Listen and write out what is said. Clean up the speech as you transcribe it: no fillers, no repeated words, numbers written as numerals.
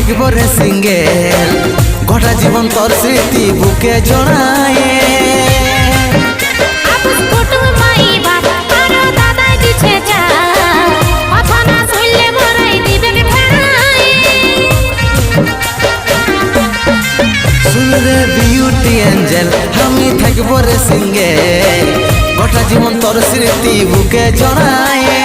থাকব রে সিঙ্গেল গোটা জীবন তোর স্মৃতি বুকে জড়ায় শুনরে বিউটি এঞ্জেল আমি থাকব রে সিঙ্গেল গোটা জীবন তোর স্মৃতি বুকে জড়ায়